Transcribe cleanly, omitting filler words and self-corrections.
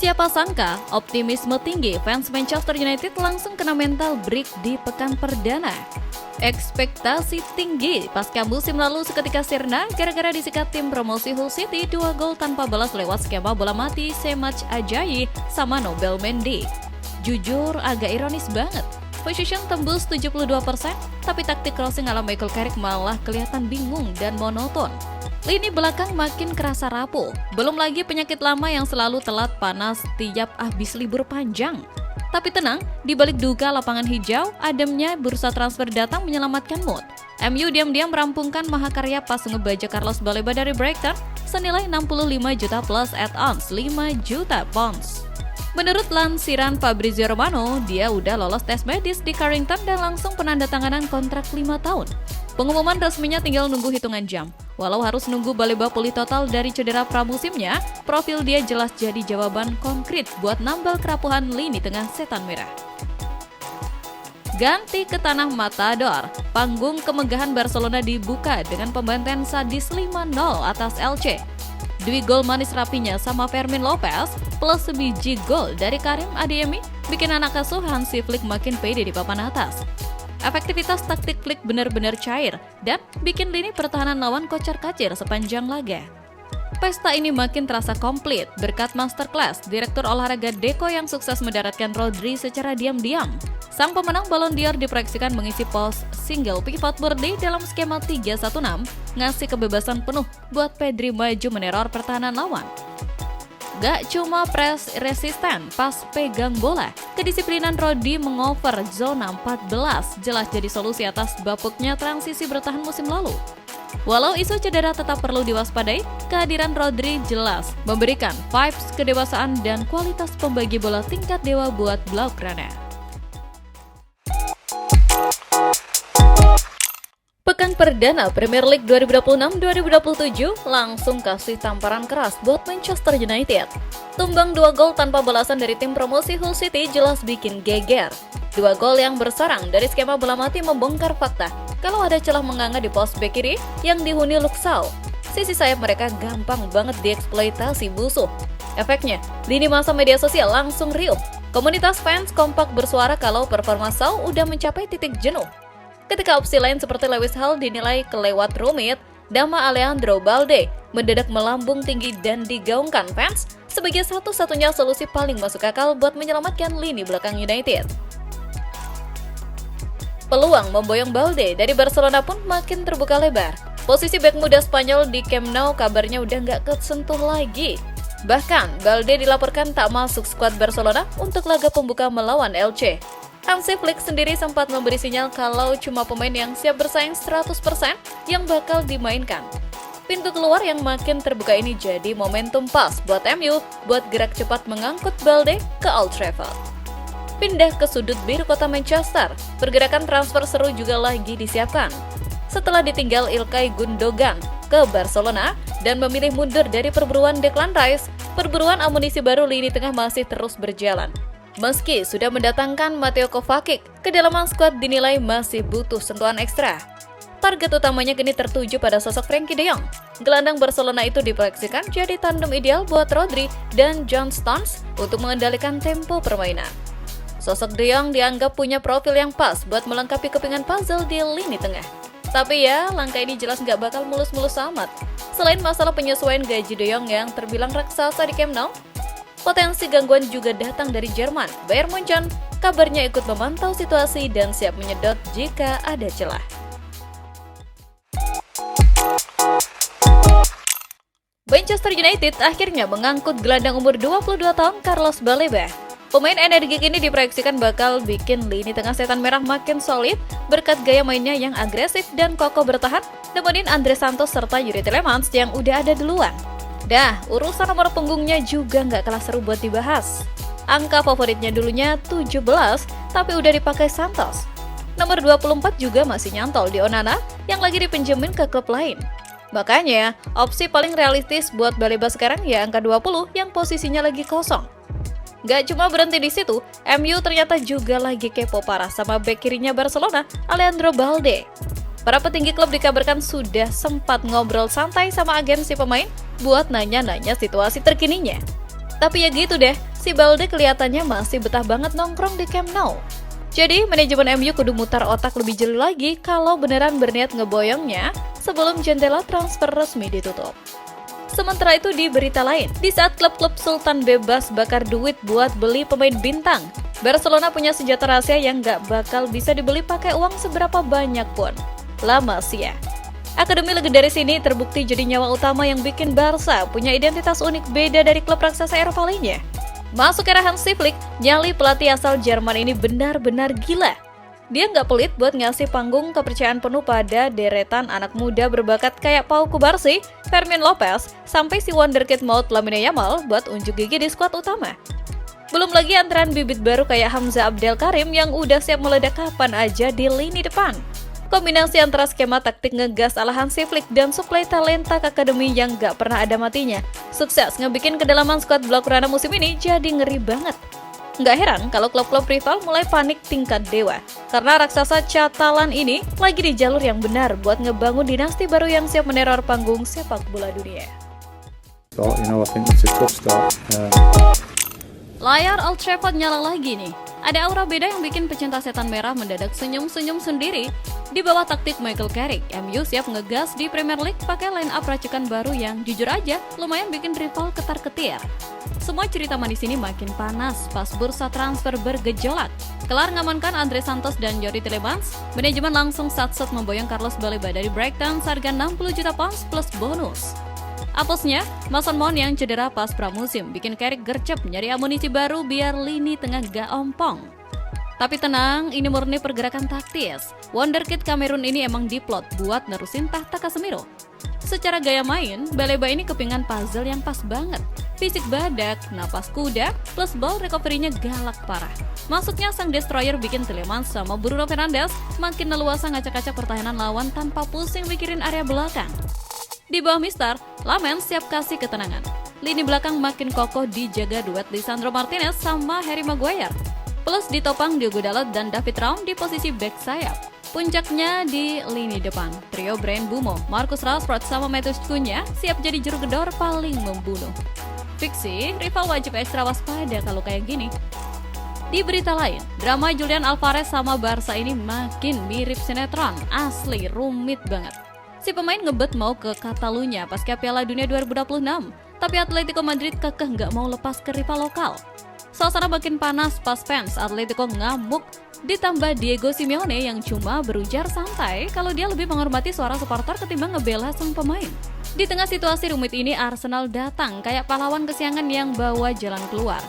Siapa sangka, optimisme tinggi fans Manchester United langsung kena mental break di pekan perdana. Ekspektasi tinggi pasca musim lalu seketika sirna gara-gara disikat tim promosi Hull City 2 gol tanpa balas lewat skema bola mati Semac Ajayi sama Nobel Mendy. Jujur agak ironis banget. Possession tembus 72%, tapi taktik crossing ala Michael Carrick malah kelihatan bingung dan monoton. Lini belakang makin kerasa rapuh, belum lagi penyakit lama yang selalu telat panas tiap habis libur panjang. Tapi tenang, di balik duka lapangan hijau, ademnya bursa transfer datang menyelamatkan mood. MU diam-diam merampungkan mahakarya pas ngebajak Carlos Baleba dari Brighton senilai 65 juta plus add-ons 5 juta pounds. Menurut lansiran Fabrizio Romano, dia udah lolos tes medis di Carrington dan langsung penandatanganan kontrak 5 tahun. Pengumuman resminya tinggal nunggu hitungan jam. Walau harus nunggu Baleba pulih total dari cedera pramusimnya, profil dia jelas jadi jawaban konkret buat nambal kerapuhan lini tengah setan merah. Ganti ke tanah Matador, panggung kemegahan Barcelona dibuka dengan pembantaian sadis 5-0 atas Elche. Dua gol manis rapinya sama Fermin Lopez plus sebiji gol dari Karim Adeyemi bikin anak asuh Hansi Flick makin pede di papan atas. Efektivitas taktik Flick benar-benar cair dan bikin lini pertahanan lawan kocar-kacir sepanjang laga. Pesta ini makin terasa komplit berkat masterclass Direktur Olahraga Deco yang sukses mendaratkan Rodri secara diam-diam. Sang pemenang Ballon d'Or diproyeksikan mengisi pos single pivot murni dalam skema 3-1-6, ngasih kebebasan penuh buat Pedri maju meneror pertahanan lawan. Gak cuma press resisten pas pegang bola, kedisiplinan Rodri mengover zona 14 jelas jadi solusi atas bapuknya transisi bertahan musim lalu. Walau isu cedera tetap perlu diwaspadai, kehadiran Rodri jelas memberikan vibes kedewasaan dan kualitas pembagi bola tingkat dewa buat Blaugrana. Pekan perdana Premier League 2026-2027 langsung kasih tamparan keras buat Manchester United. Tumbang 2 gol tanpa balasan dari tim promosi Hull City jelas bikin geger. 2 gol yang bersarang dari skema bola mati membongkar fakta kalau ada celah menganga di pos bek kiri yang dihuni Luke Shaw. Sisi sayap mereka gampang banget dieksploitasi musuh. Efeknya, lini masa media sosial langsung riuh. Komunitas fans kompak bersuara kalau performa Shaw udah mencapai titik jenuh. Ketika opsi lain seperti Lewis Hall dinilai kelewat rumit, nama Alejandro Balde mendadak melambung tinggi dan digaungkan fans sebagai satu-satunya solusi paling masuk akal buat menyelamatkan lini belakang United. Peluang memboyong Balde dari Barcelona pun makin terbuka lebar. Posisi bek muda Spanyol di Camp Nou kabarnya udah nggak kesentuh lagi. Bahkan, Balde dilaporkan tak masuk skuad Barcelona untuk laga pembuka melawan Elche. Hansi Flick sendiri sempat memberi sinyal kalau cuma pemain yang siap bersaing 100% yang bakal dimainkan. Pintu keluar yang makin terbuka ini jadi momentum pas buat MU buat gerak cepat mengangkut Balde ke Old Trafford. Pindah ke sudut biru kota Manchester, pergerakan transfer seru juga lagi disiapkan. Setelah ditinggal Ilkay Gundogan ke Barcelona dan memilih mundur dari perburuan Declan Rice, perburuan amunisi baru lini tengah masih terus berjalan. Meski sudah mendatangkan Mateo Kovacic, kedalaman skuad dinilai masih butuh sentuhan ekstra. Target utamanya kini tertuju pada sosok Frenkie de Jong. Gelandang Barcelona itu diproyeksikan jadi tandem ideal buat Rodri dan John Stones untuk mengendalikan tempo permainan. Sosok de Jong dianggap punya profil yang pas buat melengkapi kepingan puzzle di lini tengah. Tapi ya, langkah ini jelas nggak bakal mulus-mulus amat. Selain masalah penyesuaian gaji de Jong yang terbilang raksasa di Camp Nou, potensi gangguan juga datang dari Jerman. Bayern Munchen kabarnya ikut memantau situasi dan siap menyedot jika ada celah. Manchester United akhirnya mengangkut gelandang umur 22 tahun Carlos Baleba. Pemain energik ini diproyeksikan bakal bikin lini tengah setan merah makin solid berkat gaya mainnya yang agresif dan kokoh bertahan nemenin Andre Santos serta Yuri Tielemans yang udah ada duluan. Dah, urusan nomor punggungnya juga nggak kalah seru buat dibahas. Angka favoritnya dulunya 17, tapi udah dipakai Santos. Nomor 24 juga masih nyantol di Onana yang lagi dipinjemin ke klub lain. Makanya, opsi paling realistis buat Baleba sekarang ya angka 20 yang posisinya lagi kosong. Gak cuma berhenti di situ, MU ternyata juga lagi kepo parah sama bek kirinya Barcelona, Alejandro Balde. Para petinggi klub dikabarkan sudah sempat ngobrol santai sama agen si pemain buat nanya-nanya situasi terkininya. Tapi ya gitu deh, si Balde kelihatannya masih betah banget nongkrong di Camp Nou. Jadi, manajemen MU kudu mutar otak lebih jeli lagi kalau beneran berniat ngeboyongnya sebelum jendela transfer resmi ditutup. Sementara itu di berita lain, di saat klub-klub Sultan bebas bakar duit buat beli pemain bintang, Barcelona punya senjata rahasia yang gak bakal bisa dibeli pakai uang seberapa banyak pun. La Masia. Akademi legendaris ini terbukti jadi nyawa utama yang bikin Barca punya identitas unik beda dari klub raksasa Eropa lainnya. Masuk era Hansi Flick, nyali pelatih asal Jerman ini benar-benar gila. Dia nggak pelit buat ngasih panggung kepercayaan penuh pada deretan anak muda berbakat kayak Pau Kubarsi, Fermin Lopez, sampai si wonderkid maut Lamine Yamal buat unjuk gigi di skuad utama. Belum lagi antrean bibit baru kayak Hamza Abdel Karim yang udah siap meledak kapan aja di lini depan. Kombinasi antara skema taktik ngegas ala Hansi Flick dan suplai talenta ke akademi yang gak pernah ada matinya, sukses ngebikin kedalaman skuad Blaugrana musim ini jadi ngeri banget. Nggak heran kalau klub-klub rival mulai panik tingkat dewa, karena raksasa Catalan ini lagi di jalur yang benar buat ngebangun dinasti baru yang siap meneror panggung sepak bola dunia. Layar Old Trafford nyala lagi nih. Ada aura beda yang bikin pecinta setan merah mendadak senyum-senyum sendiri. Di bawah taktik Michael Carrick, MU siap ngegas di Premier League pakai line up racikan baru yang jujur aja lumayan bikin rival ketar-ketir. Semua cerita manis ini makin panas pas bursa transfer bergejolak. Kelar ngamankan Andre Santos dan Jordi Tielemans, manajemen langsung sat-sat memboyong Carlos Baleba dari Brighton seharga 60 juta pounds plus bonus. Apesnya, Mason Mount yang cedera pas pramusim bikin Carrick gercep nyari amunisi baru biar lini tengah gak ompong. Tapi tenang, ini murni pergerakan taktis. Wonderkid Kamerun ini emang diplot buat nerusin tahta Casemiro. Secara gaya main, Baleba ini kepingan puzzle yang pas banget. Fisik badak, napas kuda, plus ball recovery-nya galak parah. Masuknya sang destroyer bikin Tielemans sama Bruno Fernandes makin leluasa ngacak-ngacak pertahanan lawan tanpa pusing mikirin area belakang. Di bawah Mister, Lamen siap kasih ketenangan. Lini belakang makin kokoh dijaga duet Lisandro Martinez sama Harry Maguire. Plus ditopang Diogo Dalot dan David Raum di posisi back sayap. Puncaknya di lini depan, trio Bryan Mbeumo, Marcus Rashford sama Matheus Cunha siap jadi juru gedor paling membunuh. Fiksi, rival wajib ekstra waspada kalau kayak gini. Di berita lain, drama Julian Alvarez sama Barca ini makin mirip sinetron, asli rumit banget. Si pemain ngebet mau ke Catalunya pasca Piala Dunia 2026, tapi Atletico Madrid kekeh nggak mau lepas ke rival lokal. Suasana makin panas pas fans Atletico ngamuk, ditambah Diego Simeone yang cuma berujar santai kalau dia lebih menghormati suara supporter ketimbang ngebela sang pemain. Di tengah situasi rumit ini, Arsenal datang kayak pahlawan kesiangan yang bawa jalan keluar.